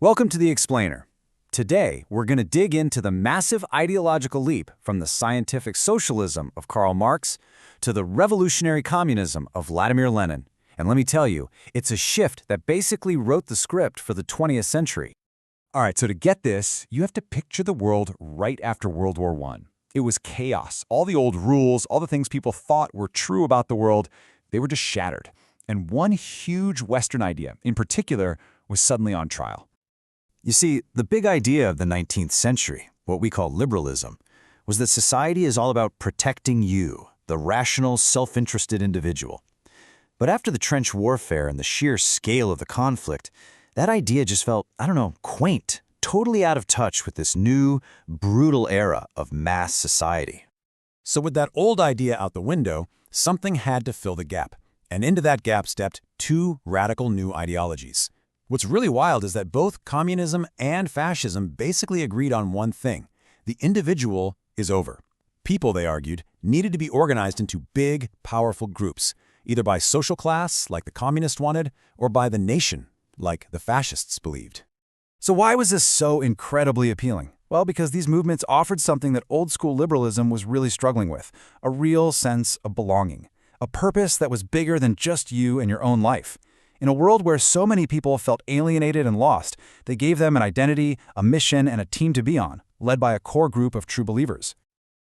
Welcome to The Explainer. Today, we're going to dig into the massive ideological leap from the scientific socialism of Karl Marx to the revolutionary communism of Vladimir Lenin. And let me tell you, it's a shift that basically wrote the script for the 20th century. All right, so to get this, you have to picture the world right after World War I. It was chaos. All the old rules, all the things people thought were true about the world, they were just shattered. And one huge Western idea, in particular, was suddenly on trial. You see, the big idea of the 19th century, what we call liberalism, was that society is all about protecting you, the rational, self-interested individual. But after the trench warfare and the sheer scale of the conflict, that idea just felt, quaint, totally out of touch with this new, brutal era of mass society. So with that old idea out the window, something had to fill the gap. And into that gap stepped two radical new ideologies. What's really wild is that both communism and fascism basically agreed on one thing. The individual is over. People, they argued, needed to be organized into big, powerful groups, either by social class, like the communists wanted, or by the nation, like the fascists believed. So why was this so incredibly appealing? Well, because these movements offered something that old-school liberalism was really struggling with, a real sense of belonging, a purpose that was bigger than just you and your own life. In a world where so many people felt alienated and lost, they gave them an identity, a mission, and a team to be on, led by a core group of true believers.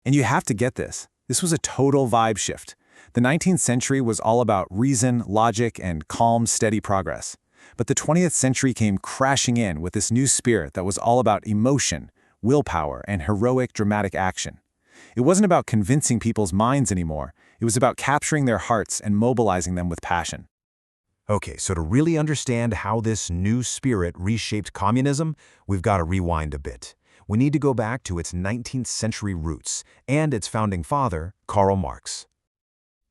And you have to get this. This was a total vibe shift. The 19th century was all about reason, logic, and calm, steady progress. But the 20th century came crashing in with this new spirit that was all about emotion, willpower, and heroic, dramatic action. It wasn't about convincing people's minds anymore. It was about capturing their hearts and mobilizing them with passion. Okay, so to really understand how this new spirit reshaped communism, we've got to rewind a bit. We need to go back to its 19th century roots and its founding father, Karl Marx.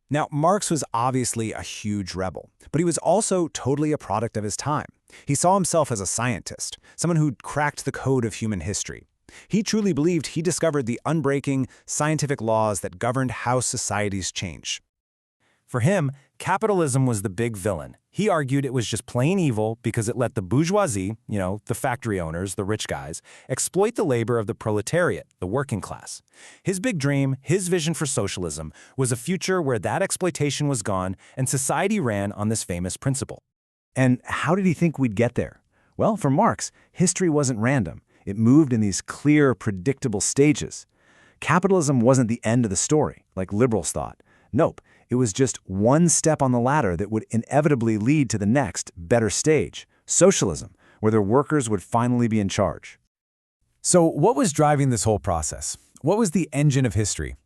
Now, Marx was obviously a huge rebel, but he was also totally a product of his time. He saw himself as a scientist, someone who'd cracked the code of human history. He truly believed he discovered the unbreaking scientific laws that governed how societies change. For him, capitalism was the big villain. He argued it was just plain evil because it let the bourgeoisie, the factory owners, the rich guys, exploit the labor of the proletariat, the working class. His big dream, his vision for socialism, was a future where that exploitation was gone and society ran on this famous principle. And how did he think we'd get there? Well, for Marx, history wasn't random. It moved in these clear, predictable stages. Capitalism wasn't the end of the story, like liberals thought. Nope, it was just one step on the ladder that would inevitably lead to the next, better stage, socialism, where the workers would finally be in charge. So what was driving this whole process? What was the engine of history?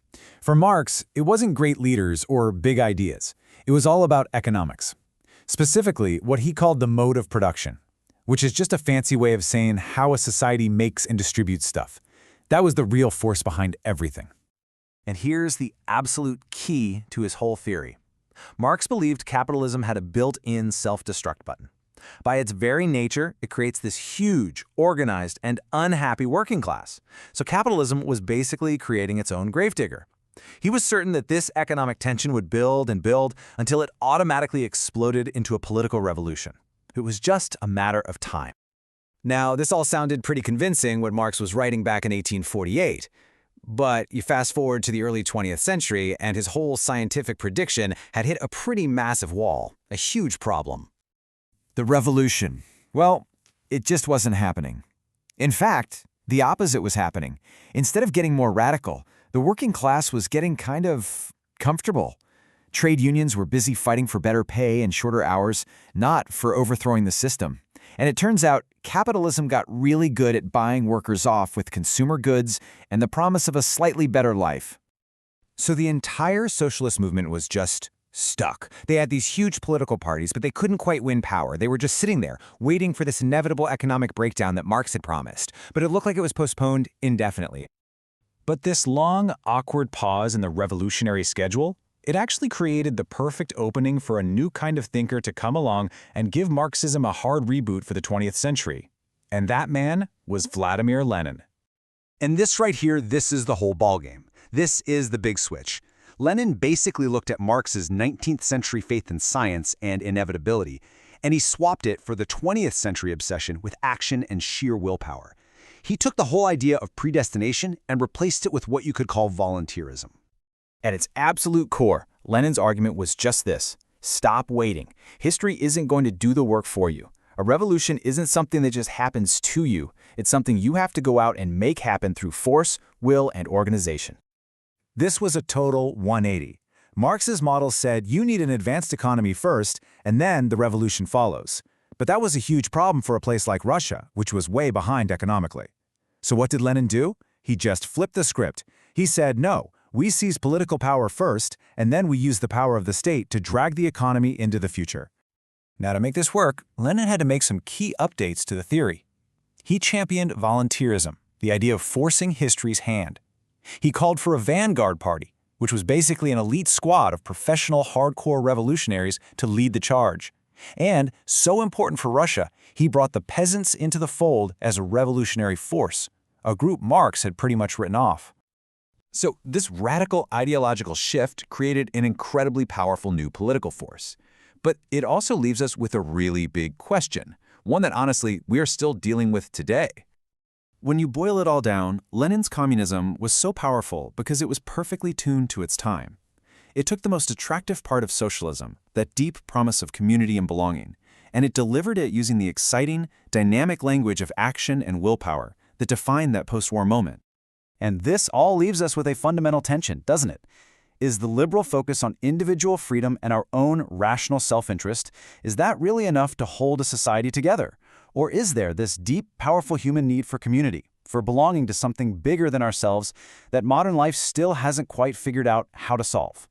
For Marx, it wasn't great leaders or big ideas. It was all about economics. Specifically, what he called the mode of production, which is just a fancy way of saying how a society makes and distributes stuff. That was the real force behind everything. And here's the absolute key to his whole theory. Marx believed capitalism had a built-in self-destruct button. By its very nature, it creates this huge, organized, and unhappy working class. So capitalism was basically creating its own gravedigger. He was certain that this economic tension would build and build until it automatically exploded into a political revolution. It was just a matter of time. Now, this all sounded pretty convincing when Marx was writing back in 1848. But you fast forward to the early 20th century, and his whole scientific prediction had hit a pretty massive wall, a huge problem. The revolution. Well, it just wasn't happening. In fact, the opposite was happening. Instead of getting more radical, the working class was getting kind of comfortable. Trade unions were busy fighting for better pay and shorter hours, not for overthrowing the system. And it turns out capitalism got really good at buying workers off with consumer goods and the promise of a slightly better life. So the entire socialist movement was just stuck. They had these huge political parties, but they couldn't quite win power. They were just sitting there, waiting for this inevitable economic breakdown that Marx had promised. But it looked like it was postponed indefinitely. But this long, awkward pause in the revolutionary schedule, it actually created the perfect opening for a new kind of thinker to come along and give Marxism a hard reboot for the 20th century. And that man was Vladimir Lenin. And this right here, this is the whole ballgame. This is the big switch. Lenin basically looked at Marx's 19th century faith in science and inevitability and he swapped it for the 20th century obsession with action and sheer willpower. He took the whole idea of predestination and replaced it with what you could call volunteerism. At its absolute core, Lenin's argument was just this: stop waiting. History isn't going to do the work for you. A revolution isn't something that just happens to you. It's something you have to go out and make happen through force, will, and organization. This was a total 180. Marx's model said you need an advanced economy first, and then the revolution follows. But that was a huge problem for a place like Russia, which was way behind economically. So what did Lenin do? He just flipped the script. He said, no, we seize political power first, and then we use the power of the state to drag the economy into the future. Now, to make this work, Lenin had to make some key updates to the theory. He championed volunteerism, the idea of forcing history's hand. He called for a vanguard party, which was basically an elite squad of professional hardcore revolutionaries to lead the charge. And, so important for Russia, he brought the peasants into the fold as a revolutionary force, a group Marx had pretty much written off. So this radical ideological shift created an incredibly powerful new political force. But it also leaves us with a really big question, one that honestly we are still dealing with today. When you boil it all down, Lenin's communism was so powerful because it was perfectly tuned to its time. It took the most attractive part of socialism, that deep promise of community and belonging, and it delivered it using the exciting, dynamic language of action and willpower that defined that post-war moment. And this all leaves us with a fundamental tension, doesn't it? Is the liberal focus on individual freedom and our own rational self-interest, is that really enough to hold a society together? Or is there this deep, powerful human need for community, for belonging to something bigger than ourselves that modern life still hasn't quite figured out how to solve?